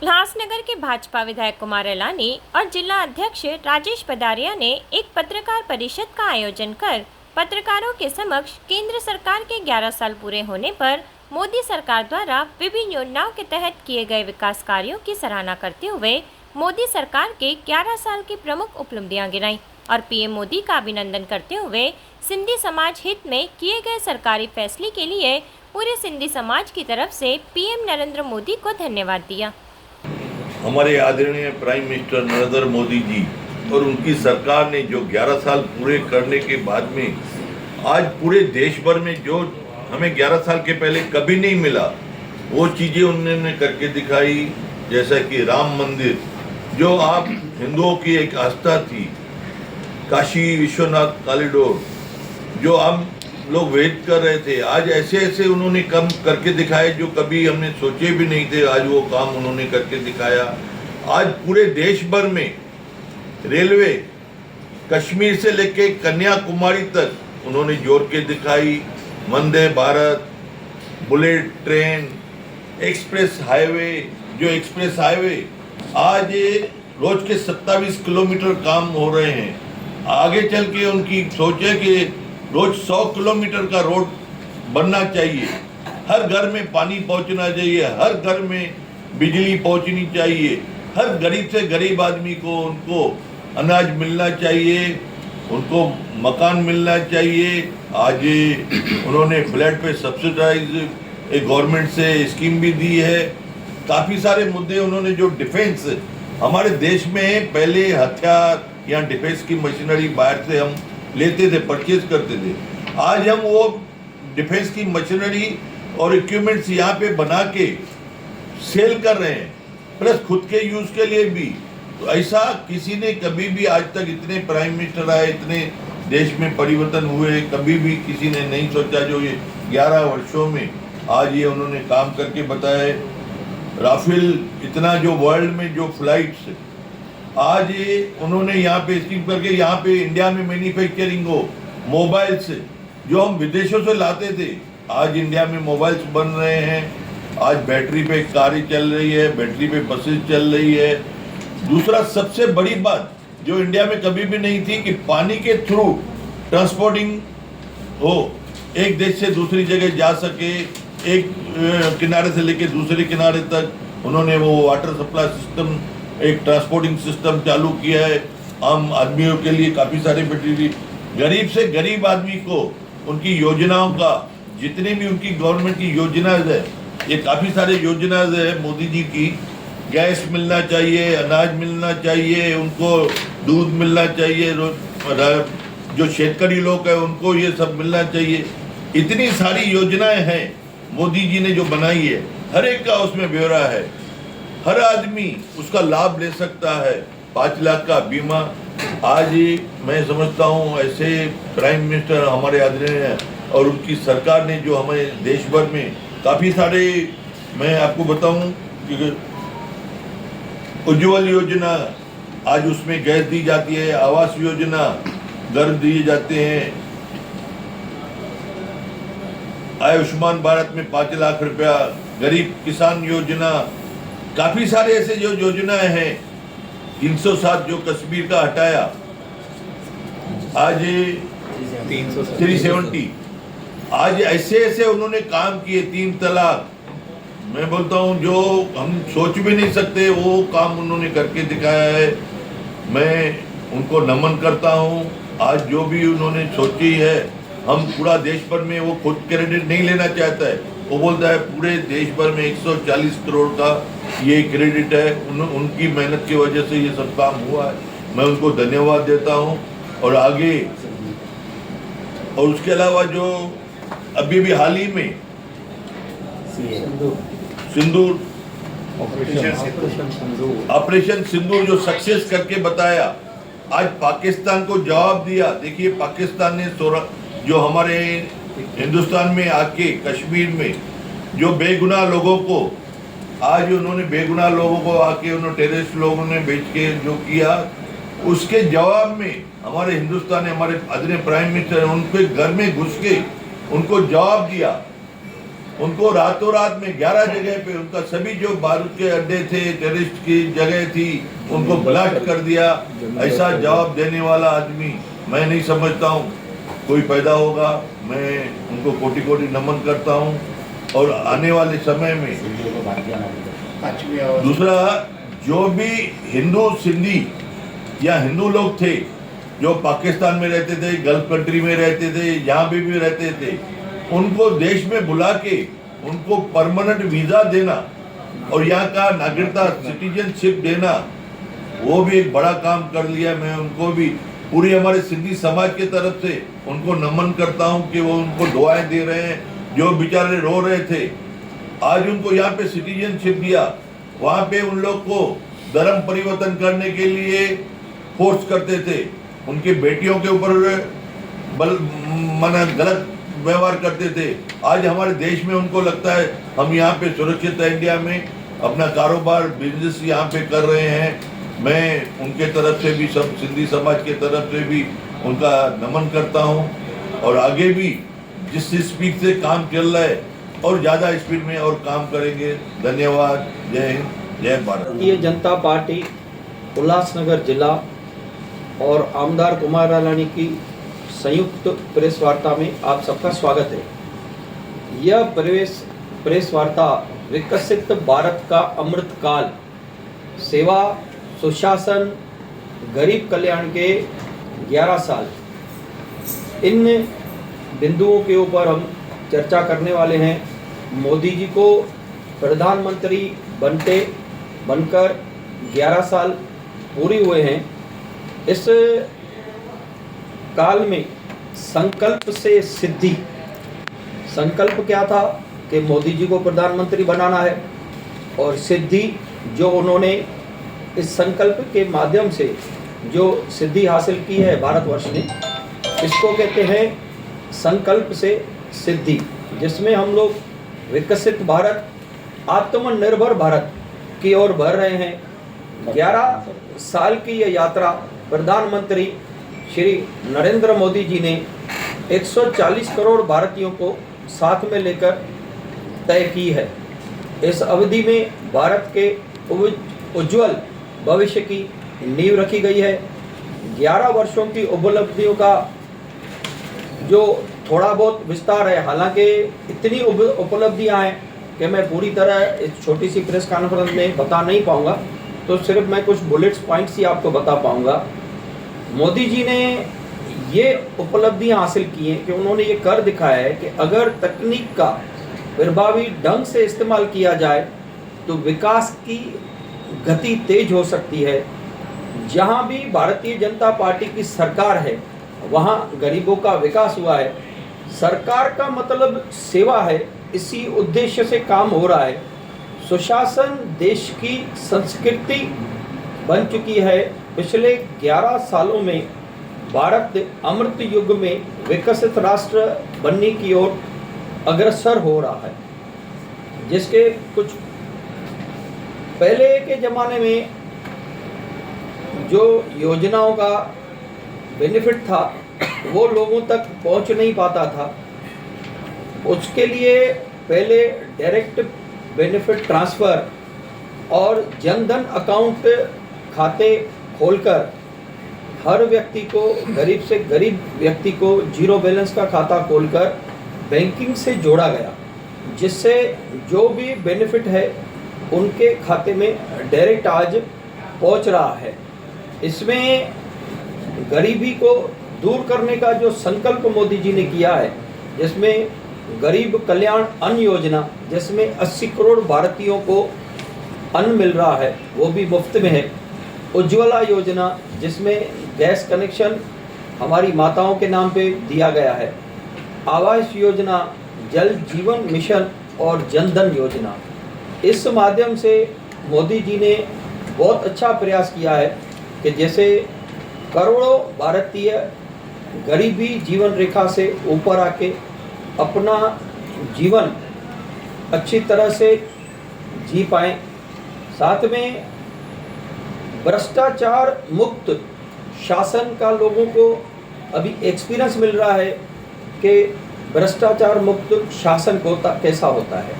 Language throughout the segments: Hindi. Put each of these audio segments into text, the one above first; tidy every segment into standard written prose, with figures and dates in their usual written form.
उल्लासनगर के भाजपा विधायक कुमार एलानी और जिला अध्यक्ष राजेश पदारिया ने एक पत्रकार परिषद का आयोजन कर पत्रकारों के समक्ष केंद्र सरकार के 11 साल पूरे होने पर मोदी सरकार द्वारा विभिन्न योजनाओं के तहत किए गए विकास कार्यों की सराहना करते हुए मोदी सरकार के 11 साल की प्रमुख उपलब्धियां गिनाई और पीएम मोदी का अभिनंदन करते हुए सिंधी समाज हित में किए गए सरकारी फैसले के लिए पूरे सिंधी समाज की तरफ से पीएम नरेंद्र मोदी को धन्यवाद दिया। हमारे आदरणीय प्राइम मिनिस्टर नरेंद्र मोदी जी और उनकी सरकार ने जो 11 साल पूरे करने के बाद में आज पूरे देश भर में जो हमें 11 साल के पहले कभी नहीं मिला वो चीज़ें उन्होंने करके दिखाई। जैसा कि राम मंदिर जो आप हिंदुओं की एक आस्था थी, काशी विश्वनाथ कॉरिडोर जो हम लोग वेट कर रहे थे, आज ऐसे ऐसे उन्होंने काम करके दिखाए जो कभी हमने सोचे भी नहीं थे। आज वो काम उन्होंने करके दिखाया। आज पूरे देश भर में रेलवे कश्मीर से लेके कन्याकुमारी तक उन्होंने जोड़ के दिखाई। Vande Bharat, bullet train, express highway, जो एक्सप्रेस हाईवे आज रोज के 27 किलोमीटर काम हो रहे हैं। आगे चल के उनकी सोच है कि रोज 100 किलोमीटर का रोड बनना चाहिए। हर घर में पानी पहुंचना चाहिए, हर घर में बिजली पहुंचनी चाहिए, हर गरीब से गरीब आदमी को उनको अनाज मिलना चाहिए, उनको मकान मिलना चाहिए। आज उन्होंने फ्लैट पे सब्सिडाइज एक गवर्नमेंट से स्कीम भी दी है। काफ़ी सारे मुद्दे उन्होंने जो डिफेंस हमारे देश में पहले हथियार या डिफेंस की मशीनरी बाहर से हम लेते थे, परचेज करते थे। आज हम वो डिफेंस की मशीनरी और इक्विपमेंट्स यहाँ पे बना के सेल कर रहे हैं, प्लस खुद के यूज़ के लिए भी। तो ऐसा किसी ने कभी भी आज तक इतने प्राइम मिनिस्टर आए, इतने देश में परिवर्तन हुए, कभी भी किसी ने नहीं सोचा जो ये 11 वर्षों में आज ये उन्होंने काम करके बताया। राफेल इतना जो वर्ल्ड में जो फ्लाइट्स आज ये उन्होंने यहाँ पे स्कीम करके यहाँ पे इंडिया में मैन्युफैक्चरिंग हो, मोबाइल्स जो हम विदेशों से लाते थे आज इंडिया में मोबाइल्स बन रहे हैं। आज बैटरी पे कारें चल रही है, बैटरी पे बसेस चल रही है। दूसरा सबसे बड़ी बात जो इंडिया में कभी भी नहीं थी कि पानी के थ्रू ट्रांसपोर्टिंग हो, एक देश से दूसरी जगह जा सके, एक किनारे से लेके दूसरे किनारे तक उन्होंने वो वाटर सप्लाई सिस्टम, एक ट्रांसपोर्टिंग सिस्टम चालू किया है। आम आदमियों के लिए काफ़ी सारे मटीरियल, गरीब से गरीब आदमी को उनकी योजनाओं का, जितने भी उनकी गवर्नमेंट की योजनाएं है, ये काफ़ी सारे योजनाएं है मोदी जी की। गैस मिलना चाहिए, अनाज मिलना चाहिए, उनको दूध मिलना चाहिए, जो शेतकरी लोग हैं उनको ये सब मिलना चाहिए। इतनी सारी योजनाएं हैं मोदी जी ने जो बनाई है, हर एक का उसमें ब्यौरा है, हर आदमी उसका लाभ ले सकता है। 5 लाख का बीमा आज मैं समझता हूँ ऐसे प्राइम मिनिस्टर हमारे आदरणीय हैं और उनकी सरकार ने जो हमारे देश भर में काफ़ी सारे, मैं आपको बताऊँ कि उज्ज्वल योजना आज उसमें गैस दी जाती है, आवास योजना घर दिए जाते हैं, आयुष्मान भारत में 5 लाख रुपया, गरीब किसान योजना, काफ़ी सारे ऐसे जो योजनाएं हैं। 307 जो कश्मीर का हटाया, आज 370, आज ऐसे ऐसे उन्होंने काम किए। 3 तलाक, मैं बोलता हूँ जो हम सोच भी नहीं सकते वो काम उन्होंने करके दिखाया है। मैं उनको नमन करता हूँ। आज जो भी उन्होंने सोची है, हम पूरा देश भर में, वो खुद क्रेडिट नहीं लेना चाहता है, वो बोलता है पूरे देश भर में 140 करोड़ का ये क्रेडिट है, उनकी मेहनत की वजह से ये सब काम हुआ है। मैं उनको धन्यवाद देता हूँ। और आगे, और उसके अलावा जो अभी भी हाल ही में सिंदूर ऑपरेशन सिंदूर जो सक्सेस करके बताया, आज पाकिस्तान को जवाब दिया। देखिए पाकिस्तान ने जो हमारे हिंदुस्तान में आके कश्मीर में जो बेगुनाह लोगों को, आज उन्होंने बेगुनाह लोगों को आके उन्होंने टेररिस्ट लोगों ने बेच के जो किया, उसके जवाब में हमारे हिंदुस्तान ने, हमारे आदरणीय प्राइम मिनिस्टर ने उनके घर में घुस के उनको जवाब दिया। उनको रातों रात में 11 जगह पे उनका सभी जो बारूद के अड्डे थे, टेररिस्ट की जगह थी, उनको ब्लास्ट कर दिया। ऐसा जवाब देने वाला आदमी मैं नहीं समझता हूँ कोई पैदा होगा। मैं उनको कोटि कोटि नमन करता हूँ। और आने वाले समय में दूसरा, जो भी हिंदू सिंधी या हिंदू लोग थे जो पाकिस्तान में रहते थे, गल्फ कंट्री में रहते थे, यहाँ भी रहते थे, उनको देश में बुला के उनको परमानेंट वीजा देना और यहाँ का नागरिकता सिटीजनशिप देना, वो भी एक बड़ा काम कर लिया। मैं उनको भी पूरी हमारे सिंधी समाज की तरफ से उनको नमन करता हूँ कि वो उनको दुआएं दे रहे हैं। जो बेचारे रो रहे थे, आज उनको यहाँ पे सिटीजनशिप दिया। वहाँ पे उन लोग को धर्म परिवर्तन करने के लिए फोर्स करते थे, उनकी बेटियों के ऊपर गलत व्यवहार करते थे। आज हमारे देश में उनको लगता है हम यहाँ पे सुरक्षित है, इंडिया में अपना कारोबार बिजनेस यहाँ पे कर रहे हैं। मैं उनके तरफ से भी, सब सिंधी समाज के तरफ से भी उनका नमन करता हूँ। और आगे भी जिस स्पीड से काम चल रहा है और ज़्यादा स्पीड में और काम करेंगे। धन्यवाद। जय हिंद, जय भारत। भारतीय जनता पार्टी उल्लासनगर जिला और आमदार कुमार रालानी की संयुक्त प्रेस वार्ता में आप सबका स्वागत है। यह प्रेस वार्ता विकसित भारत का अमृतकाल, सेवा, सुशासन, गरीब कल्याण के 11 साल, इन बिंदुओं के ऊपर हम चर्चा करने वाले हैं। मोदी जी को प्रधानमंत्री बनकर 11 साल पूरे हुए हैं। इस काल में संकल्प से सिद्धि, संकल्प क्या था कि मोदी जी को प्रधानमंत्री बनाना है, और सिद्धि जो उन्होंने इस संकल्प के माध्यम से जो सिद्धि हासिल की है भारतवर्ष ने, इसको कहते हैं संकल्प से सिद्धि, जिसमें हम लोग विकसित भारत, आत्मनिर्भर भारत की ओर बढ़ रहे हैं। 11 साल की यह यात्रा प्रधानमंत्री श्री नरेंद्र मोदी जी ने 140 करोड़ भारतीयों को साथ में लेकर तय की है। इस अवधि में भारत के उज्जवल भविष्य की नींव रखी गई है। 11 वर्षों की उपलब्धियों का जो थोड़ा बहुत विस्तार है, हालांकि इतनी उपलब्धियां हैं कि मैं पूरी तरह इस छोटी सी प्रेस कॉन्फ्रेंस में बता नहीं पाऊंगा, तो सिर्फ मैं कुछ बुलेट्स पॉइंट्स ही आपको बता पाऊंगा। मोदी जी ने ये उपलब्धियां हासिल की हैं कि उन्होंने ये कर दिखाया है कि अगर तकनीक का प्रभावी ढंग से इस्तेमाल किया जाए तो विकास की गति तेज हो सकती है। जहां भी भारतीय जनता पार्टी की सरकार है, वहां गरीबों का विकास हुआ है। सरकार का मतलब सेवा है, इसी उद्देश्य से काम हो रहा है। सुशासन देश की संस्कृति बन चुकी है। पिछले 11 सालों में भारत अमृत युग में विकसित राष्ट्र बनने की ओर अग्रसर हो रहा है, जिसके कुछ पहले के ज़माने में जो योजनाओं का बेनिफिट था वो लोगों तक पहुंच नहीं पाता था। उसके लिए पहले डायरेक्ट बेनिफिट ट्रांसफ़र और जनधन अकाउंट खाते खोलकर हर व्यक्ति को, गरीब से गरीब व्यक्ति को जीरो बैलेंस का खाता खोलकर बैंकिंग से जोड़ा गया, जिससे जो भी बेनिफिट है उनके खाते में डायरेक्ट आज पहुंच रहा है। इसमें गरीबी को दूर करने का जो संकल्प मोदी जी ने किया है, जिसमें गरीब कल्याण अन्न योजना, जिसमें 80 करोड़ भारतीयों को अन्न मिल रहा है, वो भी मुफ्त में है। उज्ज्वला योजना, जिसमें गैस कनेक्शन हमारी माताओं के नाम पे दिया गया है। आवास योजना, जल जीवन मिशन और जनधन योजना। इस माध्यम से मोदी जी ने बहुत अच्छा प्रयास किया है कि जैसे करोड़ों भारतीय गरीबी जीवन रेखा से ऊपर आके अपना जीवन अच्छी तरह से जी पाएं। साथ में भ्रष्टाचार मुक्त शासन का लोगों को अभी एक्सपीरियंस मिल रहा है कि भ्रष्टाचार मुक्त शासन कैसा होता है।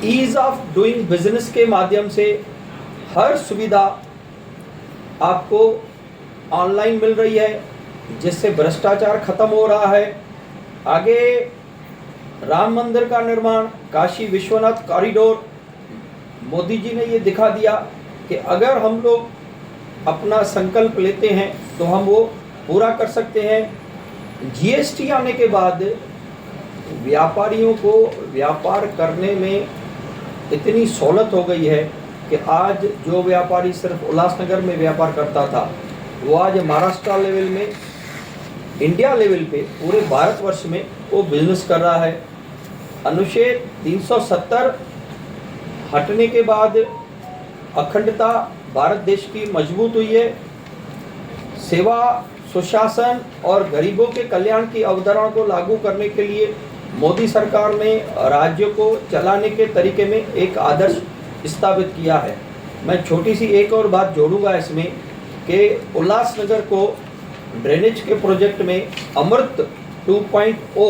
ईज ऑफ डूइंग बिजनेस के माध्यम से हर सुविधा आपको ऑनलाइन मिल रही है, जिससे भ्रष्टाचार खत्म हो रहा है। आगे राम मंदिर का निर्माण, काशी विश्वनाथ कॉरिडोर, मोदी जी ने ये दिखा दिया कि अगर हम लोग अपना संकल्प लेते हैं तो हम वो पूरा कर सकते हैं। जीएसटी आने के बाद व्यापारियों को व्यापार करने में इतनी सहूलत हो गई है कि आज जो व्यापारी सिर्फ उल्लासनगर में व्यापार करता था, वो आज महाराष्ट्र लेवल में, इंडिया लेवल पे, पूरे भारतवर्ष में वो बिजनेस कर रहा है। अनुच्छेद 370 हटने के बाद अखंडता भारत देश की मजबूत हुई है। सेवा, सुशासन और गरीबों के कल्याण की अवधारणा को लागू करने के लिए मोदी सरकार ने राज्यों को चलाने के तरीके में एक आदर्श स्थापित किया है। मैं छोटी सी एक और बात जोड़ूंगा इसमें कि उल्लासनगर को ड्रेनेज के प्रोजेक्ट में अमृत 2.0,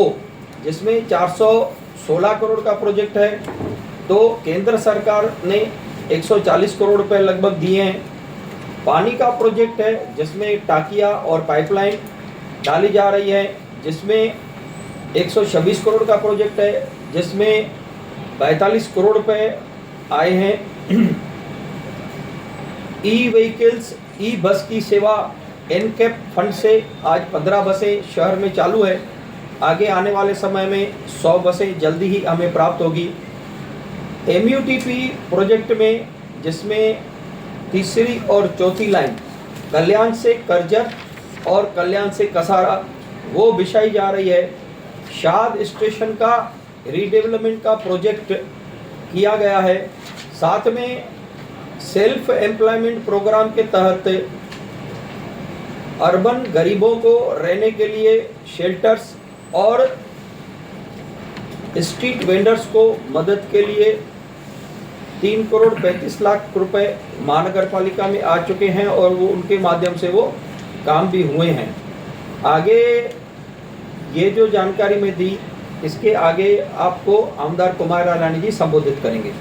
जिसमें 416 करोड़ का प्रोजेक्ट है, तो केंद्र सरकार ने 140 करोड़ रुपए लगभग दिए हैं। पानी का प्रोजेक्ट है जिसमें टाकिया और पाइपलाइन डाली जा रही है, जिसमें 126 करोड़ का प्रोजेक्ट है, जिसमें 42 करोड़ रुपए आए हैं। ई व्हीकल्स, ई बस की सेवा एनकैप फंड से आज 15 बसें शहर में चालू है। आगे आने वाले समय में 100 बसें जल्दी ही हमें प्राप्त होगी। MUTP प्रोजेक्ट में, जिसमें तीसरी और चौथी लाइन कल्याण से करजत और कल्याण से कसारा वो बिछाई जा रही है। शाद स्टेशन का रीडेवलपमेंट का प्रोजेक्ट किया गया है। साथ में सेल्फ एम्प्लॉयमेंट प्रोग्राम के तहत अर्बन गरीबों को रहने के लिए शेल्टर्स और स्ट्रीट वेंडर्स को मदद के लिए 3 करोड़ 35 लाख रुपए महानगर पालिका में आ चुके हैं और वो उनके माध्यम से वो काम भी हुए हैं। आगे ये जो जानकारी मैं दी, इसके आगे आपको आमदार कुमार रालानी जी संबोधित करेंगे।